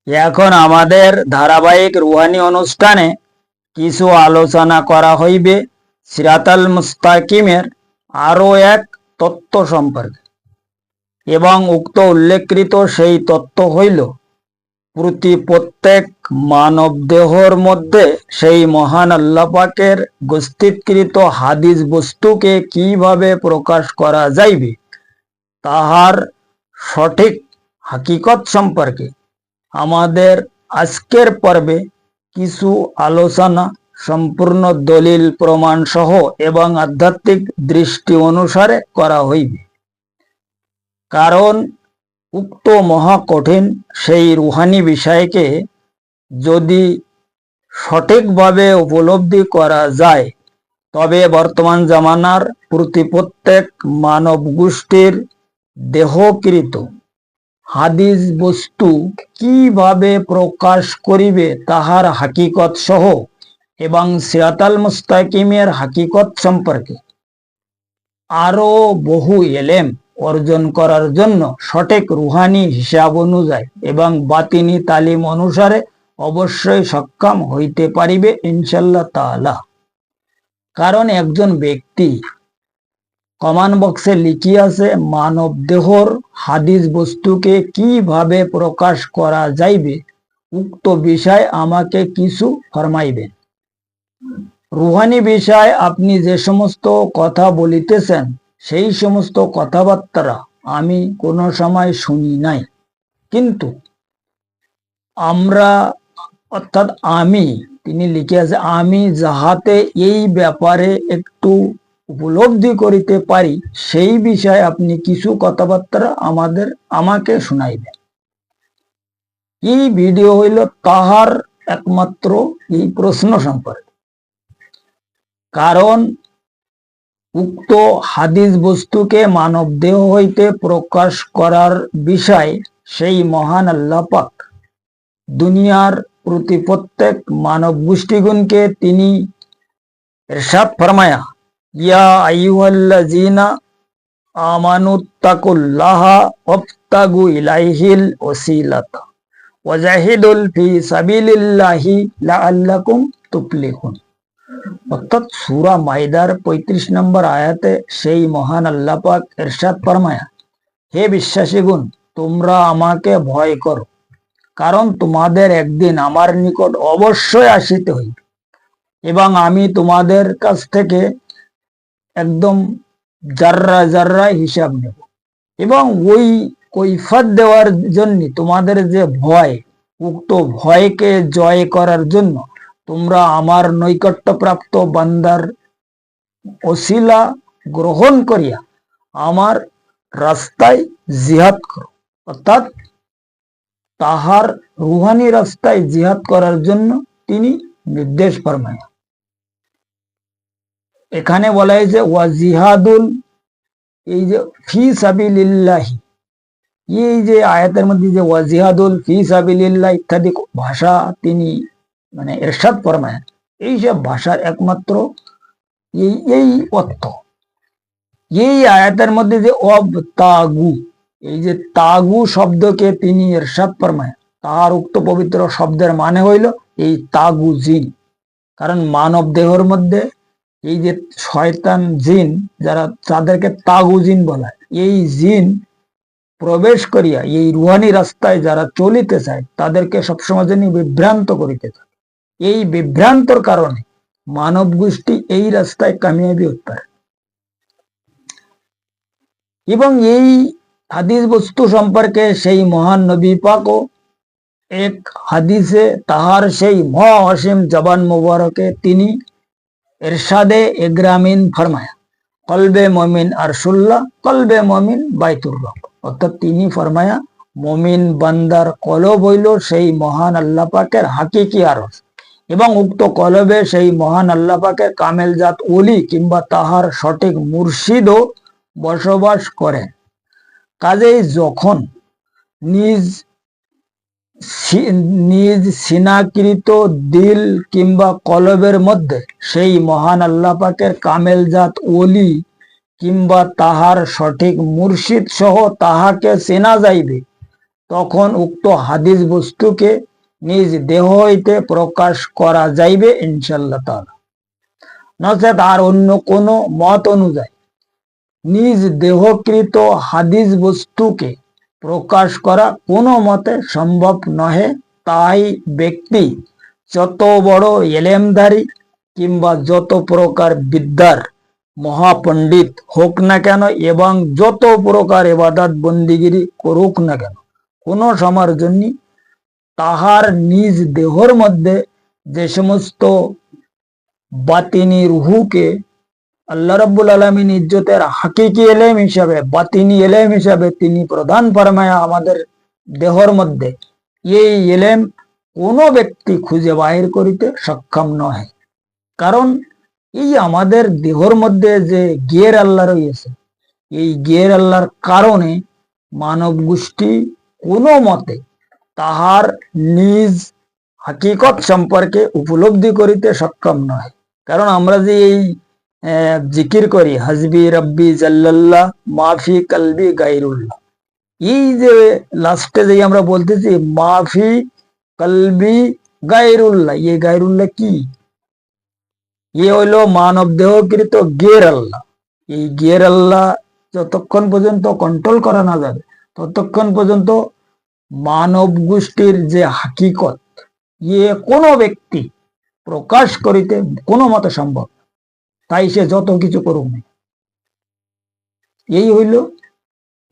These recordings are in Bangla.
এখন আমাদের ধারাবাহিক রুহানি অনুষ্ঠানে কিছু আলোচনা করা হইবে সিরাতাল মুস্তাকিমের আরো এক তত্ত্ব সম্পর্কে, এবং উক্ত উল্লেখকৃত সেই তত্ত্ব হইল প্রত্যেক মানব দেহর মধ্যে সেই মহান আল্লাহ পাকের গোষ্ঠীকৃত হাদিস বস্তুকে কিভাবে প্রকাশ করা যাইবে তাহার সঠিক হাকিকত সম্পর্কে আমাদের আজকের পর্বে কিছু আলোচনা সম্পূর্ণ দলিল প্রমাণ সহ এবং আধ্যাত্মিক দৃষ্টি অনুসারে করা হইবে। কারণ উক্ত মহা কঠিন সেই রুহানি বিষয়কে যদি সঠিকভাবে উপলব্ধি করা যায়, তবে বর্তমান জামানার প্রত্যেক মানব গোষ্ঠীর দেহকৃত হাদিস বস্তু কিভাবে প্রকাশ করিবে তাহার হাকিকত সহ এবং সিরাতাল মুস্তাকিমের হাকিকত সম্পর্কে আরো বহু এলেম অর্জন করার জন্য সঠিক রুহানি হিসাব অনুযায়ী এবং বাতিনি তালিম অনুসারে অবশ্যই সক্ষম হইতে পারিবে ইনশাল্লাহ তাআলা। কারণ একজন ব্যক্তি কমেন্ট বক্সে লিখিয়াছে মানব দেহর হাদিস বস্তুকে কিভাবে প্রকাশ করা যাইবে, উক্ত বিষয় আমাকে কিছু ফরমাইবেন। রুহানি বিষয় আপনি যে সমস্ত কথা বলিতেছেন সেই সমস্ত কথাবার্তা আমি কোনো সময় শুনি নাই, কিন্তু আমরা অর্থাৎ তিনি লিখিয়াছে আমি যাহাতে এই ব্যাপারে একটু উপলব্ধি করিতে পারি সেই বিষয়ে আপনি কিছু কথাবার্তা আমাকে শুনাইবেন। এই ভিডিও হইল তাহার একমাত্র এই প্রশ্ন সম্পর্কে। কারণ উক্ত হাদিস বস্তুকে মানব দেহ হইতে প্রকাশ করার বিষয় সেই মহান আল্লাহ পাক দুনিয়ার প্রত্যেক মানব গোষ্ঠীগণকে তিনি ইরশাদ ফরমায়া, ইয়া আইয়ুহাল্লাযীনা আমানুত্তাকুল্লাহা ওয়াবতাগু ইলাইহিল ওয়াসিলাতা ওয়াজাহিদুল ফি সাবিলিল্লাহি লাআল্লাকুম তুফলিহুন। অর্থাৎ সূরা মাইদার 35 নম্বর আয়াতে সেই মহান আল্লাহ পাক ইরশাদ ফরমায়া, হে বিশ্বাসীগণ, তোমরা আমাকে ভয় করো, কারণ তোমাদের একদিন আমার নিকট অবশ্যই আসিতে হইবে এবং আমি তোমাদের কাছ থেকে একদম জাররা জাররা হিসাব নেব। এবং ওই কৈফিয়ত দেওয়ার জন্য তোমাদের যে ভয়, উক্ত ভয়কে জয় করার জন্য তোমরা আমার নৈকট্যপ্রাপ্ত বান্দার ওসিলা গ্রহণ করিয়া আমার রাস্তায় জিহাদ করো। অর্থাৎ তাহার রুহানি রাস্তায় জিহাদ করার জন্য তিনি নির্দেশ ফরমায়। এখানে বলা হয়েছে ওয়া জিহাদুল, এই যে ফি সাবিলিল্লাহি, এই যে আয়াতের মধ্যে যে ওয়া জিহাদুল ফি সাবিলিল্লাহ ইত্যাদি ভাষা তিনি ইরশাদ ফরমায়, এই সব ভাষার একমাত্র এই অর্থ। এই আয়াতের মধ্যে যে ওয়াবতাগু, এই যে তাগু শব্দকে তিনি ইরশাদ ফরমায়, তার উক্ত পবিত্র শব্দের মানে হইল এই তাগু জিন। কারণ মানব দেহের মধ্যে এই যে শয়তান জিন যারা, তাদেরকে তাগু জিন বলা হয়, এই জিন প্রবেশ করিয়া এই রুহানি রাস্তায় যারা চলিতে চায় তাদেরকে সবসময় জন্য বিভ্রান্ত করিতে চায়। এই বিভ্রান্তর কারণে মানব গোষ্ঠী এই রাস্তায় কামিয়াবি হতে পারে। এবং এই হাদিস বস্তু সম্পর্কে সেই মহান নবী পাকও এক হাদিসে তাহার সেই মহাসীম জবান মুবারকে তিনি ইরশাদে ইগরামিন ফরমায়া, কলবে মুমিন আরশুল্লাহ, কলবে মুমিন বাইতুর রব। অর্থাৎ তিনি ফরমায়া, মুমিন বান্দার কলব হইল সেই মহান আল্লাহ পাকের হাকিকি আরশ, এবং উক্ত কলবে সেই মহান আল্লাহ পাকের কামেলজাত ওলি কিংবা তাহার সঠিক মুর্শিদও বসবাস করেন। কাজেই যখন নিজ সিনাকৃত দিল কিংবা কলবের মধ্যে সেই মহান আল্লাহ পাকের কামেলজাত ওলি কিংবা তাহার সঠিক মুর্শিদ সহ তাহাকে চেনা যাইবে, তখন উক্ত হাদিস বস্তুকে নিজ দেহ হইতে প্রকাশ করা যাইবে ইনশাআল্লাহ তাআলা। নচেত আর অন্য কোন মত অনুযায়ী নিজ দেহকৃত হাদিস বস্তুকে প্রকাশ করা কোনো মতে সম্ভব নহে। তাই ব্যক্তি যত বড় এলেমধারী কিংবা যত প্রকার বিদ্যার মহাপণ্ডিত হোক না কেন এবং যত প্রকার ইবাদত বন্দিগিরি করুক না কেন, কোন সময়ের জন্য তাহার নিজ দেহর মধ্যে যে সমস্ত বাতিনি রুহুকে আল্লাহ রাব্বুল আলামিন ইজ্জতের হাকিকি এলেম হিসাবে, বাতিনি এলেম হিসাবে তিনি প্রদান ফরমায়া আমাদের দেহর মধ্যে, এই এলেম কোনো ব্যক্তি খুঁজে বাহির করিতে সক্ষম নয়। কারণ এই আমাদের দেহর মধ্যে যে গিয়ের আল্লাহ রয়েছে, এই গিয়ের আল্লাহর কারণে মানব গোষ্ঠী কোনো মতে তাহার নিজ হাকিকত সম্পর্কে উপলব্ধি করিতে সক্ষম নয়। কারণ আমরা যে এই জিকির করি হাসবি রব্বি জাল্লাল্লাহ মাফি কলবি গায়রুল্লাহ, এই যে লাস্টে যে আমরা বলতেছি মাফি কলবি গায়রুল্লাহ, এই গায়রুল্লাহ কি? এ হইলো মানব দেহকৃত গের আল্লাহ। এই গের আল্লাহ যতক্ষণ পর্যন্ত কন্ট্রোল করা না যাবে ততক্ষণ পর্যন্ত মানব গোষ্ঠীর যে হাকিকত কোনো ব্যক্তি প্রকাশ করিতে কোনো মতে সম্ভব, তাই সে যত কিছু করুক না। এই হইল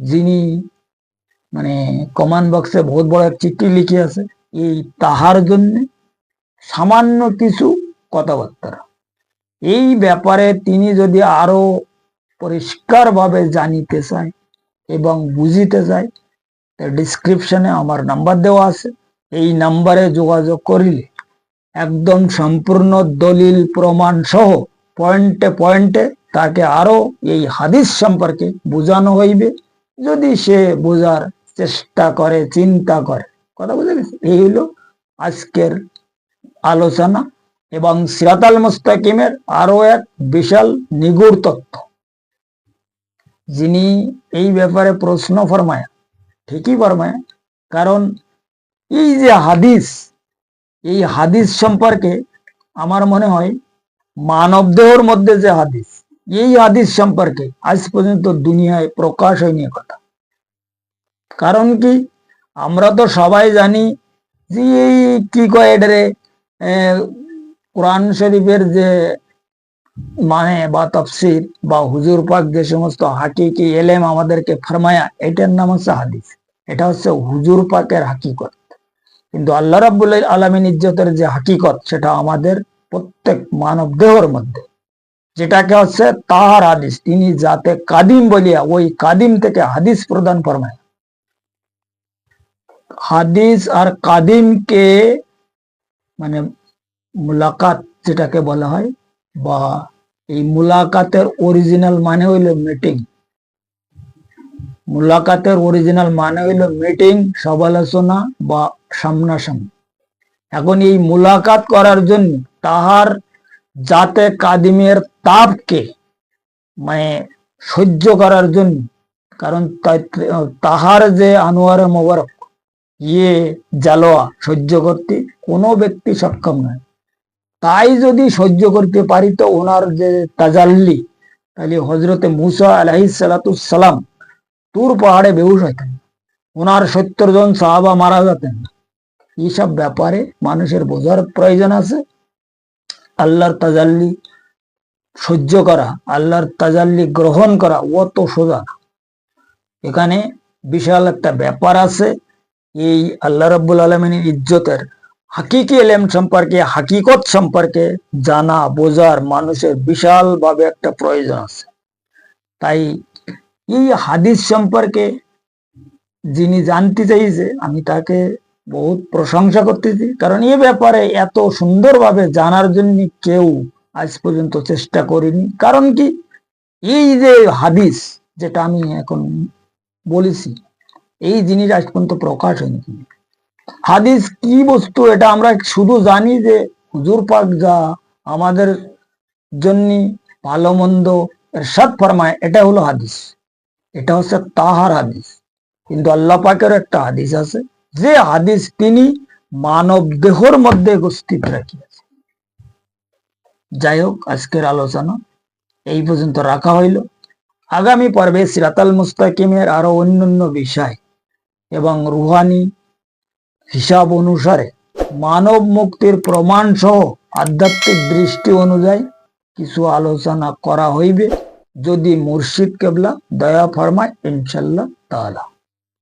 যিনি মানে কমান্ড বক্সে বহুত বড় এক চিঠি লিখে আছে, এই তাহার জন্য সামান্য কিছু কথাবার্তা। এই ব্যাপারে তিনি যদি আরো পরিষ্কারভাবে জানিতে চায় এবং বুঝিতে চায়, ডিসক্রিপশনে আমার নাম্বার দেওয়া আছে, এই নাম্বারে যোগাযোগ করিলে একদম সম্পূর্ণ দলিল প্রমাণ সহ পয়েন্টে পয়েন্টে তাকে আরো এই হাদিস সম্পর্কে বোঝানো হইবে, যদি সে বোঝার চেষ্টা করে, চিন্তা করে। কথা বুঝে গেছে? এই হইল আজকের আলোচনা এবং সিরাতাল মুস্তাকিমের আরো এক বিশাল নিগুড় তথ্য। যিনি এই ব্যাপারে প্রশ্ন ফরমায়, ঠিকই ফরমায়, কারণ এই যে হাদিস, এই হাদিস সম্পর্কে আমার মনে হয় মানব দেহর মধ্যে যে হাদিস, এই হাদিস সম্পর্কে আজ পর্যন্ত দুনিয়ায় প্রকাশ হয়নি কথা। কারণ কি, আমরা তো সবাই জানি যে এই কি কয় এটারে কোরআন শরীফের যে মানে বা তাফসীর বা হুজুর পাক যে সমস্ত হাকিকি এলেম আমাদেরকে ফরমায়া, এটার নাম হচ্ছে হাদিস। এটা হচ্ছে হুজুর পাকের হাকিকত। কিন্তু আল্লাহ রাব্বুল আলামিন ইজ্জতের যে হাকিকত, সেটা আমাদের প্রত্যেক মানব দেহর মধ্যে, যেটাকে হচ্ছে তাহার হাদিস। তিনি যাতে কাদিম বলিয়া ওই কাদিম থেকে হাদিস প্রদান ফরমায়। হাদিস আর কাদিমকে মানে মুলাকাত যেটাকে বলা হয়, বা এই মুলাকাতের অরিজিনাল মানে হইল মিটিং। মুলাকাতের অরিজিনাল মানে হইল মিটিং, সমালোচনা বা সামনাসামনি। এখন এই মুলাকাত করার জন্য তাহার যাতে কাদিমের তাপকে মানে সহ্য করার জন্য, কারণ তাহার যে আনোয়ারে মোবারক জালোয়া সহ্য করতে কোনো ব্যক্তি সক্ষম নয়। তাই যদি সহ্য করতে পারিত ওনার যে তাজাল্লি, তাহলে হজরতে মুসা আলাইহিস সালাম তুর পাহাড়ে বেহুশ হইতেন, ওনার 70 জন সাহাবা মারা যেতেন। এইসব ব্যাপারে মানুষের বোঝার প্রয়োজন আছে। আল্লাহর তাজাল্লি সহ্য করা, আল্লাহর তাজাল্লি গ্রহণ করা অত সোজা না। এখানে বিশাল একটা ব্যাপার আছে। এই আল্লাহ রাব্বুল আলামিনের ইজ্জতের হাকিকি এলেম সম্পর্কে, হাকিকত সম্পর্কে জানা বোঝার মানুষের বিশাল ভাবে একটা প্রয়োজন আছে। তাই এই হাদিস সম্পর্কে যিনি জানতে চাইছে, আমি তাকে বহুত প্রশংসা করতেছি। কারণ এই ব্যাপারে এত সুন্দরভাবে জানার জন্য কেউ আজ পর্যন্ত চেষ্টা করেনি। কারণ কি, এই যে হাদিস যেটা আমি এখন বলেছি, এই জিনিস আজ পর্যন্ত প্রকাশ হয়নি। হাদিস কি বস্তু এটা আমরা শুধু জানি যে হুজুর পাক যা আমাদের জন্য ভালো মন্দ ইরশাদ ফরমায়, এটা হলো হাদিস। এটা হচ্ছে তাহার হাদিস। কিন্তু আল্লাহ পাকের একটা হাদিস আছে, যে হাদিস তিনি মানব দেহর মধ্যে উপস্থিত রাখিয়েছে। যাই হোক, আজকের আলোচনা এই পর্যন্ত রাখা হইল। আগামী পর্বে সিরাতাল মুস্তাকিমের আরো অন্যান্য বিষয় এবং রুহানি হিসাব অনুসারে মানব মুক্তির প্রমাণ সহ আধ্যাত্মিক দৃষ্টি অনুযায়ী কিছু আলোচনা করা হইবে, যদি মুর্শিদ কেবলা দয়া ফরমায় ইনশাল্লাহ তাআলা।